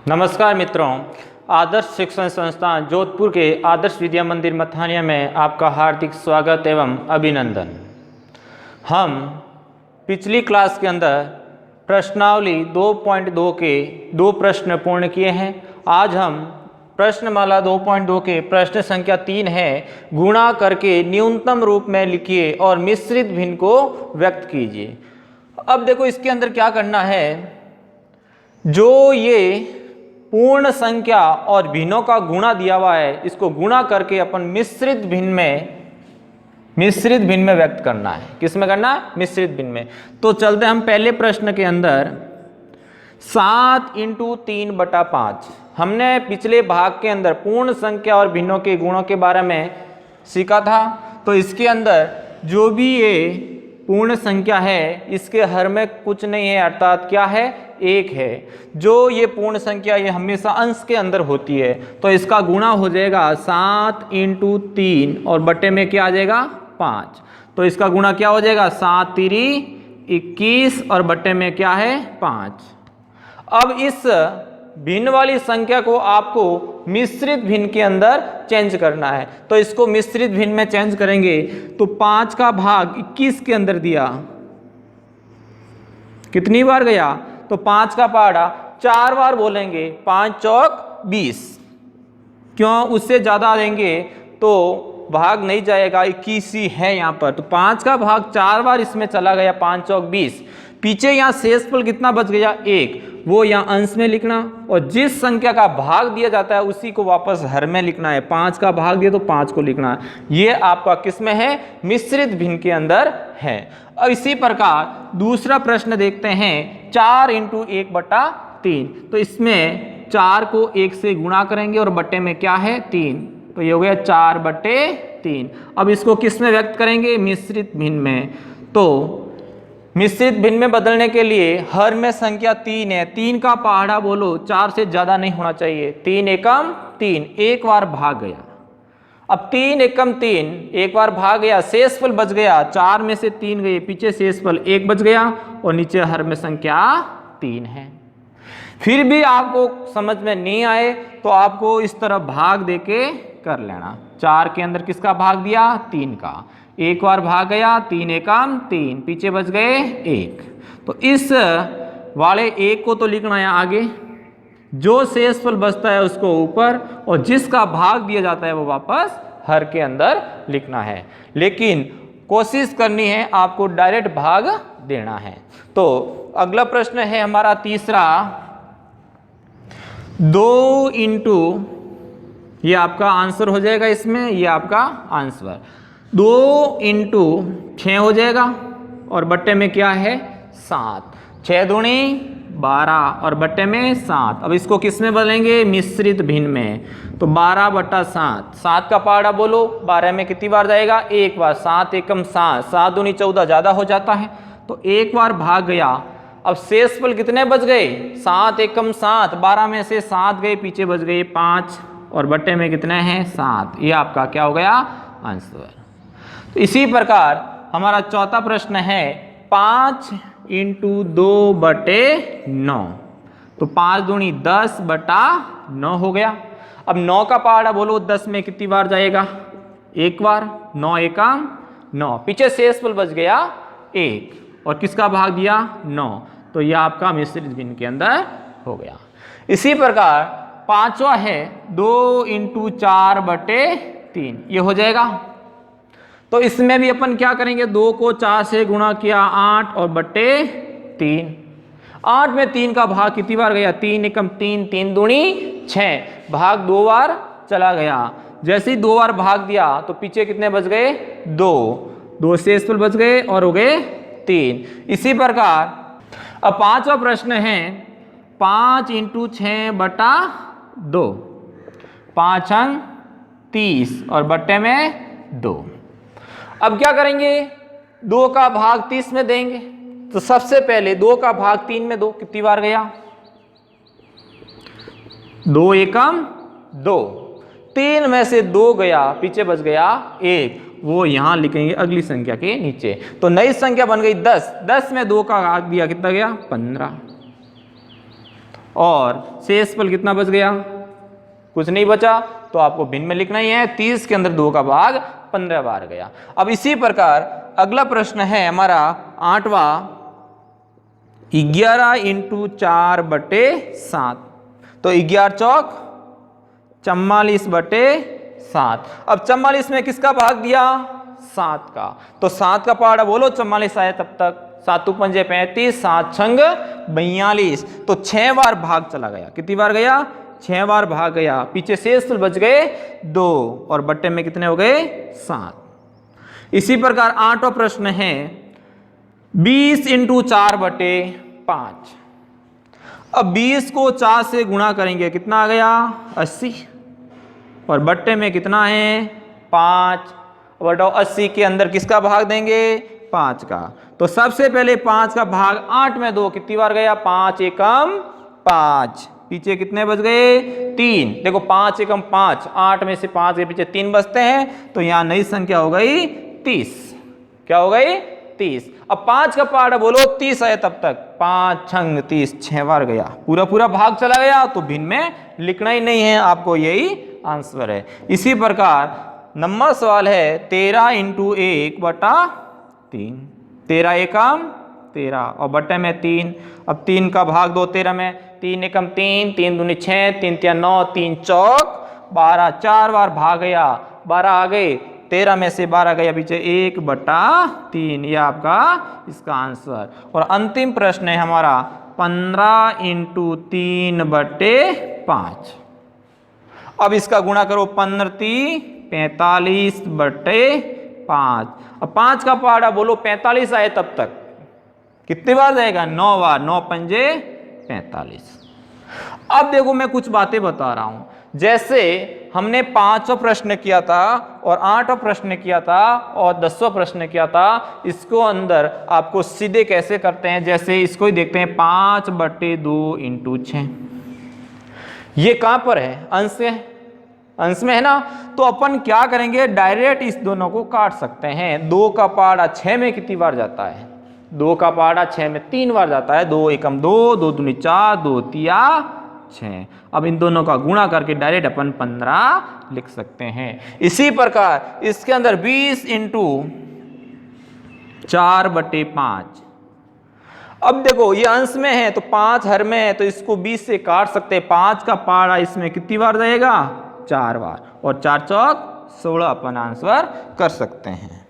नमस्कार मित्रों, आदर्श शिक्षण संस्थान जोधपुर के आदर्श विद्या मंदिर मथानिया में आपका हार्दिक स्वागत एवं अभिनंदन। हम पिछली क्लास के अंदर प्रश्नावली 2.2 के 2 प्रश्न पूर्ण किए हैं। आज हम प्रश्नमाला 2.2 के प्रश्न संख्या 3 है, गुणा करके न्यूनतम रूप में लिखिए और मिश्रित भिन्न को व्यक्त कीजिए। अब देखो इसके अंदर क्या करना है, जो ये पूर्ण संख्या और भिन्नों का गुणा दिया हुआ है, इसको गुणा करके अपन मिश्रित भिन्न में व्यक्त करना है। किस में करना है? मिश्रित भिन्न में। तो चलते हम पहले प्रश्न के अंदर 7 × 3/5। हमने पिछले भाग के अंदर पूर्ण संख्या और भिन्नों के गुणों के बारे में सीखा था। तो इसके अंदर जो भी ये पूर्ण संख्या है, इसके हर में कुछ नहीं है, अर्थात क्या है? 1 है। जो ये पूर्ण संख्या ये हमेशा अंश के अंदर होती है, तो इसका गुणा हो जाएगा 7 × 3 और बटे में क्या आ जाएगा? 5। तो इसका गुणा क्या हो जाएगा? 7 × 21 और बटे में क्या है? 5। अब इस भिन्न वाली संख्या को आपको मिश्रित भिन्न के अंदर चेंज करना है। तो इसको मिश्रित भिन्न में चेंज करेंगे तो 5 का भाग 21 के अंदर दिया, कितनी बार गया? तो 5 का पहाड़ा 4 बार बोलेंगे, 5 चौक 20। क्यों? उससे ज्यादा देंगे तो भाग नहीं जाएगा, 21 ही है यहाँ पर। तो 5 का भाग 4 बार इसमें चला गया, 5 चौक 20। पीछे यहाँ शेषफल कितना बच गया? 1। वो यहाँ अंश में लिखना और जिस संख्या का भाग दिया जाता है उसी को वापस हर में लिखना है। 5 का भाग दिया तो 5 को लिखना है। ये आपका किस में है? मिश्रित भिन्न के अंदर है। अब इसी प्रकार दूसरा प्रश्न देखते हैं, 4 × 1/3। तो इसमें 4 को 1 से गुणा करेंगे और बटे में क्या है? 3। तो ये हो गया 4/3। अब इसको किस में व्यक्त करेंगे? मिश्रित भिन्न में। तो मिश्रित भिन्न में बदलने के लिए हर में संख्या 3 है, 3 का पहाड़ा बोलो, 4 से ज्यादा नहीं होना चाहिए। 3 एकम 3, एक बार भाग गया। अब 3 एकम 3 एक बार भाग गया, शेषफल बच गया, 4 में से 3 गए, पीछे शेषफल 1 बच गया और नीचे हर में संख्या 3 है। फिर भी आपको समझ में नहीं आए तो आपको इस तरह भाग देके कर लेना। 4 के अंदर किसका भाग दिया? 3 का। एक बार भाग गया, 3 एकम 3, पीछे बच गए 1। तो इस वाले 1 को तो लिखना है आगे, जो शेषफल बचता है उसको ऊपर और जिसका भाग दिया जाता है वो वापस हर के अंदर लिखना है। लेकिन कोशिश करनी है आपको डायरेक्ट भाग देना है। तो अगला प्रश्न है हमारा तीसरा, 2 × ये आपका आंसर हो जाएगा, इसमें ये आपका आंसर 2 × 6 हो जाएगा और बट्टे में क्या है? 7। 6 दूनी 12 और बट्टे में 7। अब इसको किस में बदलेंगे? मिश्रित भिन्न में। तो 12/7। 7 का पहाड़ा बोलो, 12 में कितनी बार जाएगा? 1 बार। 7 एकम 7, 7 दूनी 14, ज्यादा हो जाता है तो 1 बार भाग गया। अब शेषफल कितने बच गए? 7 एकम 7, 12 में से 7 गए, पीछे बच गए 5 और बट्टे में कितने हैं? 7। ये आपका क्या हो गया? आंसर। तो इसी प्रकार हमारा चौथा प्रश्न है, 5 × 2/9। तो 5 दूनी 10/9 हो गया। अब 9 का पहाड़ा बोलो, 10 में कितनी बार जाएगा? 1 बार। 9 एकम 9, पीछे शेषफल बच गया 1 और किसका भाग दिया? 9। तो यह आपका मिश्रित भिन्न के अंदर हो गया। इसी प्रकार पांचवा है 2 × 4/3। ये हो जाएगा। तो इसमें भी अपन क्या करेंगे? 2 को 4 से गुणा किया, 8 और बट्टे 3। 8 में 3 का भाग कितनी बार गया? 3 एकम 3, 3 दूनी 6, भाग 2 बार चला गया। जैसे ही 2 बार भाग दिया तो पीछे कितने बच गए? 2 शेषफल बच गए और हो गए 3। इसी प्रकार अब पांचवा प्रश्न है, 5 × 6/2। 5 अंक 30 और बट्टे में 2। अब क्या करेंगे? 2 का भाग 30 में देंगे। तो सबसे पहले 2 का भाग 3 में दो, कितनी बार गया? 2 एकम 2, 3 में से 2 गया, पीछे बच गया 1। वो यहां लिखेंगे अगली संख्या के नीचे। तो नई संख्या बन गई 10। 10 में 2 का भाग दिया, कितना गया? 15। और शेष फल कितना बच गया, कुछ नहीं बचा, तो आपको भिन्न में लिखना ही है। 30 के अंदर 2 का भाग 15 बार गया। अब इसी प्रकार अगला प्रश्न है हमारा 8वां, 11 × 4/7। तो 11 चौक 44/7। अब 44 में किसका भाग दिया, 7 का, तो 7 का पहाड़ा बोलो 44 आए तब तक। 7 पंजे 35, 7 छंग 42, तो 6 बार भाग चला गया। कितनी बार गया, 6 बार भाग गया। पीछे शेष बच गए 2 और बट्टे में कितने हो गए, 7। इसी प्रकार 8वां प्रश्न है 20 × 4/5। अब 20 को 4 से गुणा करेंगे, कितना आ गया, 80, और बट्टे में कितना है, 5। बताओ 80 के अंदर किसका भाग देंगे, 5 का। तो सबसे पहले 5 का भाग 8 में 2 कितनी बार गया, 5 एकम 5। पीछे कितने बच गए, 3। देखो 5 एकम 5, 8 में से 5 के पीछे 3 बचते हैं, तो यहां नई संख्या हो गई 30। क्या हो गई, 30। अब 5 का पहाड़ा बोलो 30 आए तब तक। 5 छंग 30, 6 बार गया, पूरा पूरा भाग चला गया, तो भिन्न में लिखना ही नहीं है, आपको यही आंसर है। इसी प्रकार नंबर सवाल है 13 × 1/3। 13 एकम 13 और बट्टे में 3। अब 3 का भाग दो 13 में, 3 एकम 3, 3 दूनी 6, 3 तिया 9, 3 चौक 12, 4 बार भाग गया, 12 आ गए, 13 में से 12 गया पीछे 1/3। ये आपका इसका आंसर। और अंतिम प्रश्न है हमारा 15 × 3/5। अब इसका गुणा करो, 15 × 45/5। अब 5 का पहाड़ा बोलो 45 आए तब तक कितनी बार जाएगा, 9 बार। 9 पंजे 45। अब देखो मैं कुछ बातें बता रहा हूं, जैसे हमने 5वां प्रश्न किया था और 8वां प्रश्न किया था और 10वां प्रश्न किया था, इसको अंदर आपको सीधे कैसे करते हैं, जैसे इसको ही देखते हैं 5/2 × 6। ये कहां पर है, अंश है, अंश में है ना, तो अपन क्या करेंगे, डायरेक्ट इस दोनों को काट सकते हैं। 2 का पहाड़ा 6 में कितनी बार जाता है, 2 का पहाड़ा 6 में 3 बार जाता है। 2 एकम 2, 2 दूनी 4, 2 तिया 6। अब इन दोनों का गुणा करके डायरेक्ट अपन 15 लिख सकते हैं। इसी प्रकार इसके अंदर 20 × 4/5। अब देखो ये अंश में है तो 5 हर में है, तो इसको 20 से काट सकते हैं। 5 का पहाड़ा इसमें कितनी बार जाएगा, 4 बार, और 4 चौक 16 अपन आंसर कर सकते हैं।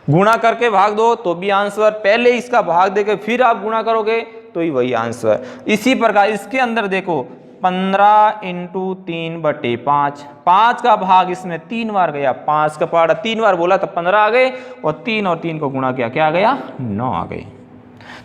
गुणा करके भाग दो तो भी आंसर, पहले इसका भाग देके फिर आप गुणा करोगे तो ही वही आंसर। इसी प्रकार इसके अंदर देखो 15 × 3/5। 5 का भाग इसमें 3 बार गया, 5 का पहाड़ा 3 बार बोला तो 15 आ गए, और 3 और 3 को गुणा किया, क्या आ गया, 9 आ गए।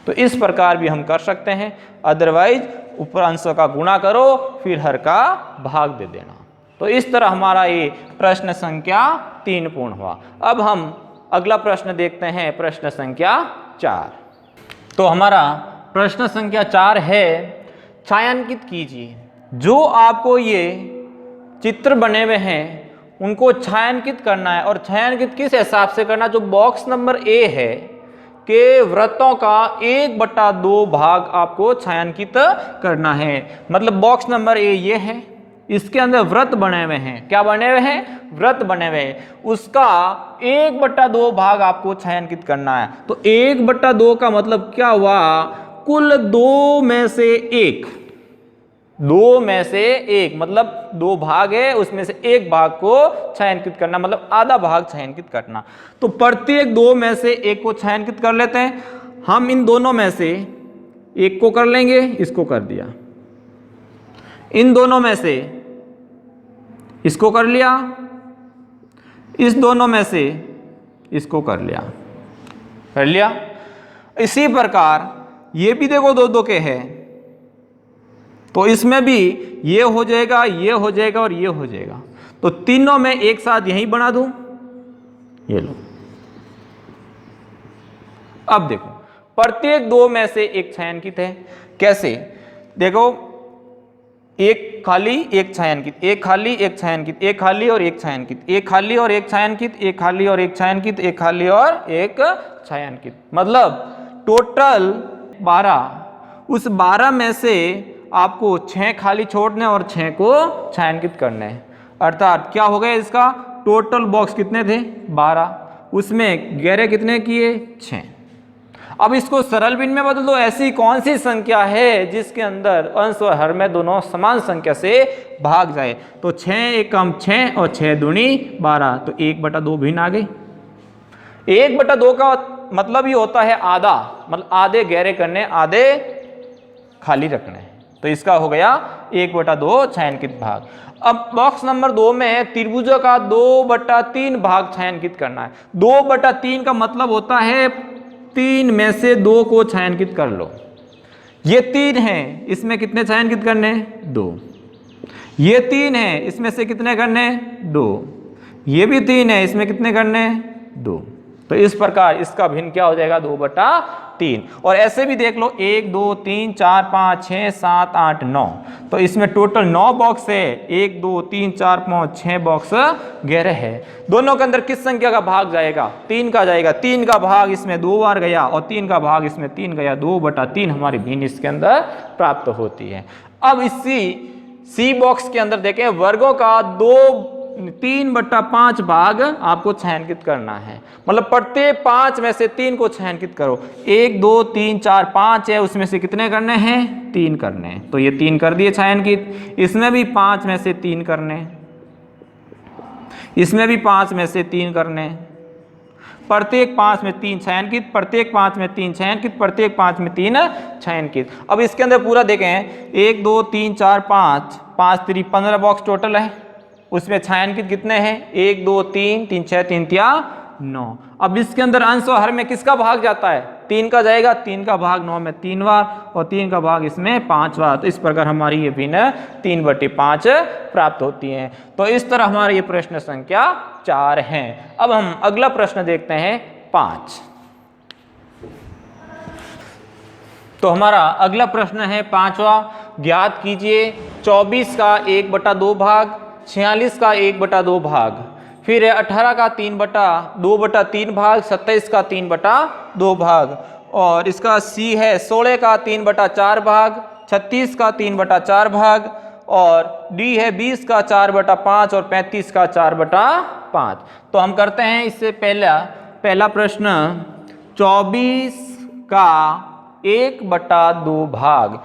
तो इस प्रकार भी हम कर सकते हैं। अदरवाइज ऊपर अंशों का गुणा करो फिर हर का भाग दे देना। तो इस तरह हमारा ये प्रश्न संख्या 3 पूर्ण हुआ। अब हम अगला प्रश्न देखते हैं, प्रश्न संख्या 4। तो हमारा प्रश्न संख्या 4 है, छायांकित कीजिए। जो आपको ये चित्र बने हुए हैं उनको छायांकित करना है, और छायांकित किस हिसाब से करना, जो बॉक्स नंबर ए है के वृत्तों का 1/2 भाग आपको छायांकित करना है। मतलब बॉक्स नंबर ए ये है, इसके अंदर वृत्त बने हुए हैं, क्या बने हुए हैं, वृत्त बने हुए हैं, उसका 1/2 भाग आपको छायांकित करना है। तो 1/2 का मतलब क्या हुआ, कुल 2 में से 1, 2 में से 1 मतलब 2 भाग है, उसमें से 1 भाग को छायांकित करना, मतलब आधा भाग छायांकित करना। तो प्रत्येक 2 में से 1 को छायांकित कर लेते हैं। हम इन दोनों में से 1 को कर लेंगे, इसको कर दिया, इन दोनों में से इसको कर लिया, इस दोनों में से इसको कर लिया। इसी प्रकार ये भी देखो 2-2 के हैं, तो इसमें भी ये हो जाएगा, ये हो जाएगा और ये हो जाएगा। तो तीनों में एक साथ यही बना दूं, ये लो। अब देखो प्रत्येक 2 में से 1 छायांकित है। कैसे, देखो 1 खाली 1 छायांकित, 1 खाली 1 छायांकित, 1 खाली और 1 छायांकित, 1 खाली और 1 छायांकित, 1 खाली और 1 छायांकित, 1 खाली और 1 छायांकित, मतलब टोटल 12। उस 12 में से आपको 6 खाली छोड़ने और 6 को छायांकित करना है। अर्थात क्या हो गया, इसका टोटल बॉक्स कितने थे 12, उसमें गहरे कितने किए 6। अब इसको सरल भिन्न में बदल दो। ऐसी कौन सी संख्या है जिसके अंदर अंश और हर में दोनों समान संख्या से भाग जाए? तो 6 एकम 6 और 6 दूनी 12, तो 1/2 भिन्न आ गई। 1/2 का मतलब ही होता है आधा, मतलब आधे गहरे करने आधे खाली रखने। तो इसका हो गया 1/2 छायांकित भाग। अब बॉक्स नंबर 2 में त्रिभुजों का 2/3 भाग छायांकित करना है। 2/3 का मतलब होता है 3 में से 2 को छायांकित कर लो। ये 3 है, इसमें कितने छायांकित करने? 2। ये 3 है, इसमें से कितने करने? 2। ये भी 3 है, इसमें कितने करने? 2। तो इस प्रकार इसका भिन्न क्या हो जाएगा? 2/3। और ऐसे भी देख लो 1 2 3 4 5 6 7 8 9, तो इसमें टोटल 9 बॉक्स है। 1 2 3 4 5 6 बॉक्स गहरे है। दोनों के अंदर किस संख्या का भाग जाएगा? 3 का जाएगा। 3 का भाग इसमें 2 बार गया और 3 का भाग इसमें 3 गया। 2/3 हमारी भिन्न इसके अंदर प्राप्त होती है। अब इसी सी बॉक्स के अंदर देखें, वर्गों का 3/5 भाग आपको छायांकित करना है। मतलब प्रत्येक 5 में से 3 को छायांकित करो। 1 2 3 4 5 है, उसमें से कितने करने हैं? 3 करने हैं। तो ये 3 कर दिए छायांकित। इसमें भी 5 में से 3 करने, इसमें भी 5 में से 3 करने। प्रत्येक 5 में 3 छायांकित, प्रत्येक 5 में 3 छायांकित, प्रत्येक 5 में 3 छायांकित। अब इसके अंदर पूरा देखें, 1 2 3 4 5 5 3 15 बॉक्स टोटल है। उसमें छायांकित कितने हैं? 1 2 3 3 6 3 3 9। अब इसके अंदर अंश और हर में किसका भाग जाता है? 3 का जाएगा। 3 का भाग 9 में 3 बार और 3 का भाग इसमें 5 बार। तो इस प्रकार हमारी ये भिन्न 3/5 प्राप्त होती है। तो इस तरह हमारा ये प्रश्न संख्या 4 है। अब हम अगला प्रश्न देखते हैं 5। तो हमारा अगला प्रश्न है 5वां। ज्ञात कीजिए 24 का 1/2 भाग, 46 का 1/2 भाग, फिर 18 का 2/3 भाग, 27 का 3/2 भाग, और इसका सी है 16 का 3/4 भाग, 36 का 3/4 भाग, और डी है 20 का 4/5 और 35 का 4/5। तो हम करते हैं इससे पहला प्रश्न 24 का 1/2 भाग।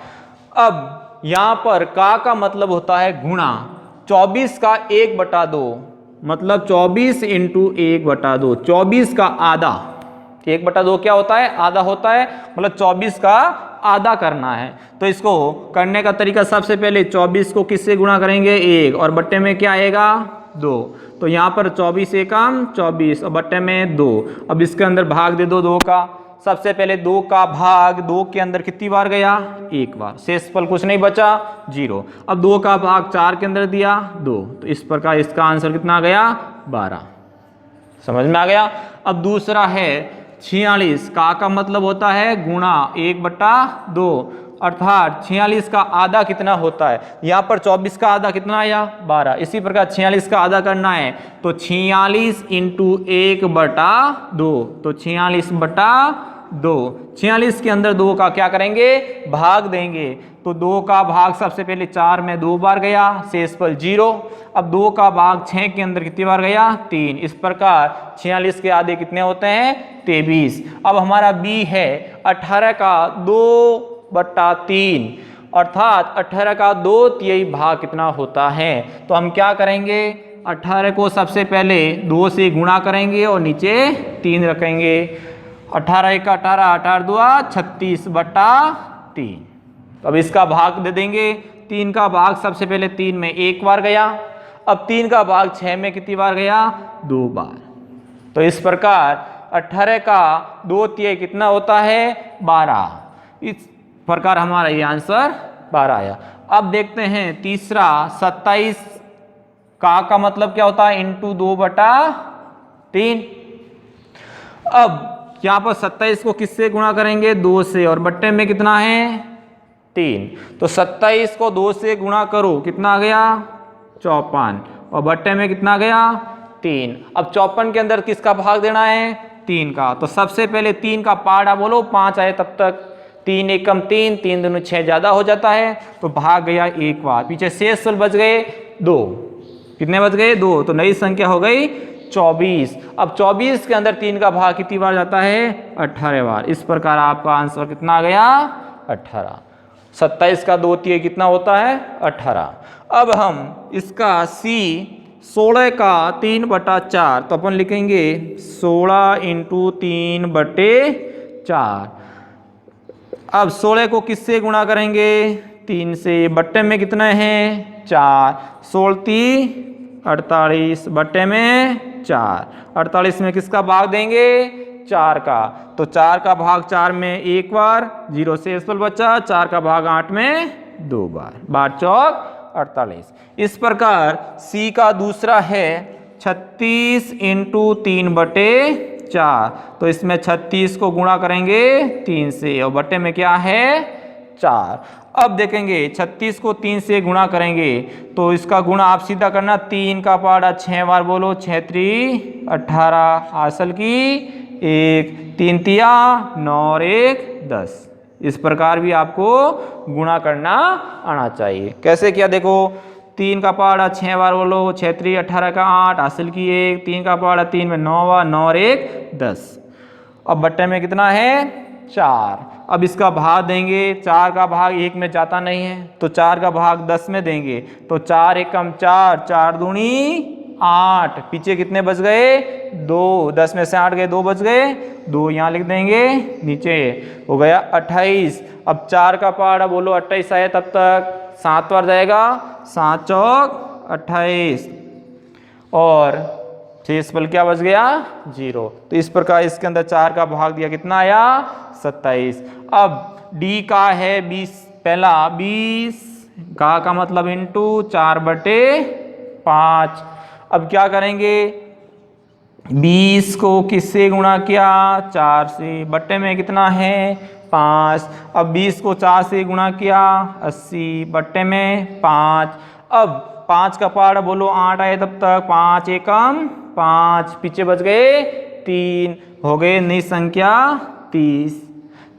अब यहाँ पर का मतलब होता है गुणा। 24 का 1/2 मतलब 24 इंटू 1/2। 24 का आधा, 1/2 क्या होता है? आधा होता है। मतलब 24 का आधा करना है। तो इसको करने का तरीका, सबसे पहले 24 को किससे गुणा करेंगे? 1, और बट्टे में क्या आएगा? 2। तो यहाँ पर 24 एकम 24 और बट्टे में 2। अब इसके अंदर भाग दे दो 2 का। सबसे पहले 2 का भाग 2 के अंदर कितनी बार गया? 1 बार। शेषफल कुछ नहीं बचा, 0। अब 2 का भाग 4 के अंदर दिया 2। तो इस प्रकार इसका आंसर कितना आ गया? 12। समझ में आ गया? अब दूसरा है 46। का मतलब होता है गुणा 1/2, अर्थात 46 का आधा कितना होता है? यहाँ पर 24 का आधा कितना आया? 12। इसी प्रकार 46 का आधा करना है तो 46 इंटू 1/2, तो 46/2। 46 के अंदर 2 का क्या करेंगे? भाग देंगे। तो 2 का भाग सबसे पहले 4 में 2 बार गया, शेषफल 0। अब 2 का भाग 6 के अंदर कितनी बार गया? 3। इस प्रकार 46 के आधे कितने होते हैं? 23। अब हमारा बी है 18 का 2/3, अर्थात 18 का 2/3 भाग कितना होता है? तो हम क्या करेंगे? 18 को सबसे पहले 2 से गुणा करेंगे और नीचे 3 रखेंगे। 18 1 18, 18 2 36/3। अब इसका भाग दे देंगे। 3 का भाग सबसे पहले 3 में 1 बार गया। अब 3 का भाग 6 में कितनी बार गया? 2 बार। तो इस प्रकार 18 का 2/3 कितना होता है? 12। इस प्रकार हमारा ये आंसर 12 आया। अब देखते हैं तीसरा 27। का मतलब क्या होता है? इंटू 2/3। अब यहाँ पर 27 को किससे गुणा करेंगे? 2 से, और बट्टे में कितना है? 3। तो 27 को 2 से गुणा करो, कितना आ गया? 54, और बट्टे में कितना गया? 3। अब 54 के अंदर किसका भाग देना है? 3 का। तो सबसे पहले 3 का पाड़ा बोलो, 5 आए तब तक। 3 एकम 3, 3 दूनी 6 ज़्यादा हो जाता है, तो भाग गया एक बार, पीछे शेष फल बच गए 2। कितने बच गए? 2। तो नई संख्या हो गई 24। अब 24 के अंदर 3 का भाग कितनी बार जाता है? 18 बार। इस प्रकार आपका आंसर कितना आ गया? 18। 27 का 2 कितना होता है? 18। अब हम इसका C 16 का 3/4, तो अपन लिखेंगे 16 × 3/4। अब 16 को किससे गुणा करेंगे? 3 से। बट्टे में कितने हैं? 4। 16 48 बट्टे में 4। 48 में किसका भाग देंगे? 4 का। तो 4 का भाग 4 में एक बार, 0 से शेषफल बचा। 4 का भाग 8 में 2 बार। 8 चौक 48। इस प्रकार C का दूसरा है 36 × 3/4। तो इसमें 36 को गुणा करेंगे 3 से और बट्टे में क्या है? 4। अब देखेंगे 36 को 3 से गुणा करेंगे तो इसका गुणा आप सीधा करना, 3 का पाड़ा 6 बार, बोलो 6 3 18, हासिल की 1, 3 तिया 9 और 1 10। इस प्रकार भी आपको गुणा करना आना चाहिए। कैसे किया देखो, 3 का पाड़ा 6 बार, बोलो 6 3 18 का 8, हासिल की 1, 3 का पाड़ा 3 में 9 बार, 9 और 1 10। अब बट्टे में कितना है? 4। अब इसका भाग देंगे, 4 का भाग 1 में जाता नहीं है, तो 4 का भाग 10 में देंगे। तो 4 एकम 4, 4 दूनी 8, पीछे कितने बच गए? 2। 10 में से 8 गए, 2 बच गए, 2 यहाँ लिख देंगे, नीचे हो गया 28। अब 4 का पहाड़ा बोलो 28 आए तब तक 7 बार जाएगा, 7 चौक 28 और शेषफल क्या बच गया? 0। तो इस प्रकार इसके अंदर 4 का भाग दिया, कितना आया? 27। अब D का है 20, पहला 20 का मतलब इंटू 4/5। अब क्या करेंगे? 20 को किससे गुणा किया? 4 से। बट्टे में कितना है? 5। अब 20 को 4 से गुणा किया 80, बट्टे में 5। अब 5 का पहाड़ा बोलो 8 आए तब तक, 5 एकम 5, पीछे बच गए 3, हो गए नई संख्या 30।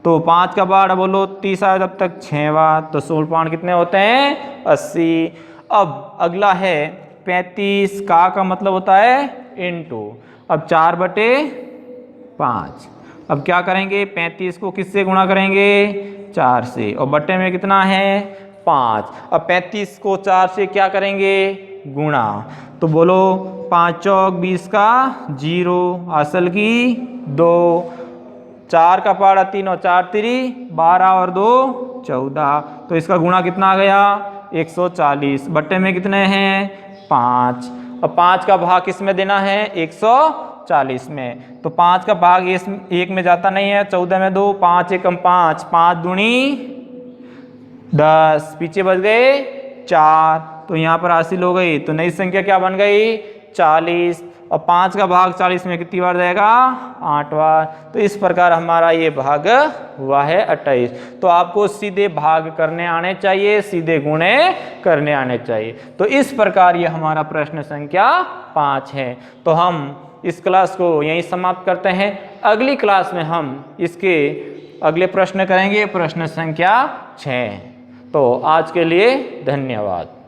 तो 5 का पहाड़ा बोलो 30 आए तब तक 6 बार, तो 16 पाँच कितने होते हैं? 80। अब अगला है 35 का मतलब होता है इंटू। अब 4/5। अब क्या करेंगे? 35 को किससे गुणा करेंगे? 4 से और बट्टे में कितना है? 5। अब 35 को 4 से क्या करेंगे? गुणा। तो बोलो 5 चौक 20 का 0, हासिल की 2, 4 का पहाड़ा 3 और 4 3 12 और 2 14। तो इसका गुणा कितना आ गया? 140। बट्टे में कितने हैं? 5। अब 5 का भाग किस में देना है? 140 में। तो 5 का भाग 1 में जाता नहीं है, 14 में 2, 5 एकम 5, 5 दूनी 10, पीछे बच गए 4, तो यहाँ पर हासिल हो गई। तो नई संख्या क्या बन गई? 40। और 5 का भाग 40 में कितनी बार जाएगा? 8 बार। तो इस प्रकार हमारा ये भाग हुआ है 28। तो आपको सीधे भाग करने आने चाहिए, सीधे गुणे करने आने चाहिए। तो इस प्रकार ये हमारा प्रश्न संख्या 5 है। तो हम इस क्लास को यहीं समाप्त करते हैं। अगली क्लास में हम इसके अगले प्रश्न करेंगे, प्रश्न संख्या 6। तो आज के लिए धन्यवाद।